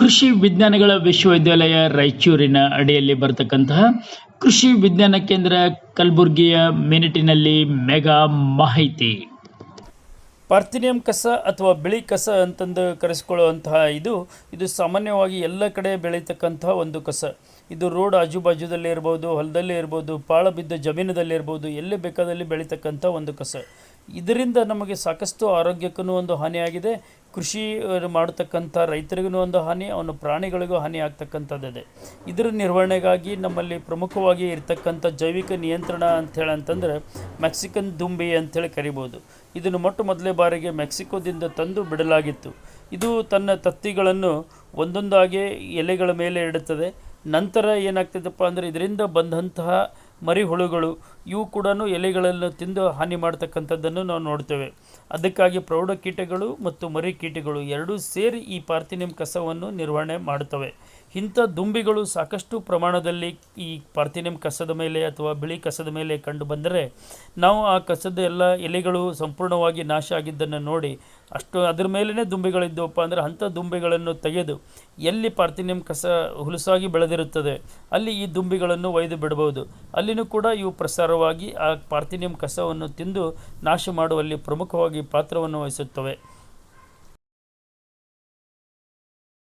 ಕೃಷಿ ವಿಜ್ಞಾನಗಳ ವಿಶ್ವವಿದ್ಯಾಲಯ ರಾಯಚೂರಿನ ಅಡಿಯಲ್ಲಿ ಬರತಕ್ಕಂತಹ ಕೃಷಿ ವಿಜ್ಞಾನ ಕೇಂದ್ರ ಕಲಬುರಗಿಯ ಮಿನಿಟಿನಲ್ಲಿ ಮೆಗಾ ಮಾಹಿತಿ. ಪಾರ್ಥೇನಿಯಂ ಕಸ ಅಥವಾ ಬಿಳಿ ಕಸ ಅಂತಂದು ಕರೆಸಿಕೊಳ್ಳುವಂತಹ ಇದು ಸಾಮಾನ್ಯವಾಗಿ ಎಲ್ಲ ಕಡೆ ಬೆಳೀತಕ್ಕಂತಹ ಒಂದು ಕಸ. ಇದು ರೋಡ್ ಆಜುಬಾಜುದಲ್ಲಿ ಇರ್ಬೋದು, ಹೊಲದಲ್ಲಿ ಇರ್ಬೋದು, ಪಾಳು ಬಿದ್ದ ಜಮೀನದಲ್ಲಿ ಇರ್ಬೋದು, ಎಲ್ಲಿ ಬೇಕಾದಲ್ಲಿ ಬೆಳೀತಕ್ಕಂಥ ಒಂದು ಕಸ. ಇದರಿಂದ ನಮಗೆ ಸಾಕಷ್ಟು ಆರೋಗ್ಯಕ್ಕೂ ಒಂದು ಹಾನಿಯಾಗಿದೆ, ಕೃಷಿ ಮಾಡತಕ್ಕಂಥ ರೈತರಿಗೂ ಒಂದು ಹಾನಿ, ಅವನ ಪ್ರಾಣಿಗಳಿಗೂ ಹಾನಿ ಆಗ್ತಕ್ಕಂಥದ್ದಿದೆ. ಇದರ ನಿರ್ವಹಣೆಗಾಗಿ ನಮ್ಮಲ್ಲಿ ಪ್ರಮುಖವಾಗಿ ಇರ್ತಕ್ಕಂಥ ಜೈವಿಕ ನಿಯಂತ್ರಣ ಅಂತಂದರೆ ಮೆಕ್ಸಿಕನ್ ದುಂಬಿ ಅಂಥೇಳಿ ಕರಿಬೋದು. ಇದನ್ನು ಮೊದಲೇ ಬಾರಿಗೆ ಮೆಕ್ಸಿಕೋದಿಂದ ತಂದು ಬಿಡಲಾಗಿತ್ತು. ಇದು ತನ್ನ ತತ್ತಿಗಳನ್ನು ಒಂದೊಂದಾಗಿ ಎಲೆಗಳ ಮೇಲೆ ಇಡುತ್ತದೆ. ನಂತರ ಏನಾಗ್ತದಪ್ಪ ಅಂದರೆ ಇದರಿಂದ ಬಂದಂತಹ ಮರಿಹುಳುಗಳು ಇವು ಕೂಡ ಎಲೆಗಳನ್ನು ತಿಂದು ಹಾನಿ ಮಾಡ್ತಕ್ಕಂಥದ್ದನ್ನು ನಾವು ನೋಡ್ತೇವೆ. ಅದಕ್ಕಾಗಿ ಪ್ರೌಢ ಕೀಟಗಳು ಮತ್ತು ಮರಿ ಕೀಟಗಳು ಎರಡೂ ಸೇರಿ ಈ ಪಾರ್ಥೇನಿಯಂ ಕಸವನ್ನು ನಿರ್ವಹಣೆ ಮಾಡುತ್ತವೆ. ಇಂಥ ದುಂಬಿಗಳು ಸಾಕಷ್ಟು ಪ್ರಮಾಣದಲ್ಲಿ ಈ ಪಾರ್ಥೇನಿಯಂ ಕಸದ ಮೇಲೆ ಅಥವಾ ಬಿಳಿ ಕಸದ ಮೇಲೆ ಕಂಡು ಬಂದರೆ ನಾವು ಆ ಕಸದ ಎಲ್ಲ ಎಲೆಗಳು ಸಂಪೂರ್ಣವಾಗಿ ನಾಶ ಆಗಿದ್ದನ್ನು ನೋಡಿ ಅದರ ಮೇಲೇ ದುಂಬಿಗಳಿದ್ದವಪ್ಪ ಅಂದರೆ ಅಂಥ ದುಂಬಿಗಳನ್ನು ತೆಗೆದು ಎಲ್ಲಿ ಪಾರ್ಥೇನಿಯಂ ಕಸ ಹುಲಸಾಗಿ ಬೆಳೆದಿರುತ್ತದೆ ಅಲ್ಲಿ ಈ ದುಂಬಿಗಳನ್ನು ಒಯ್ದು ಬಿಡಬಹುದು. ಅಲ್ಲಿನೂ ಕೂಡ ಇವು ಪ್ರಸಾರವಾಗಿ ಆ ಪಾರ್ಥೇನಿಯಂ ಕಸವನ್ನು ತಿಂದು ನಾಶ ಮಾಡುವಲ್ಲಿ ಪ್ರಮುಖವಾಗಿ ಪಾತ್ರವನ್ನು ವಹಿಸುತ್ತವೆ.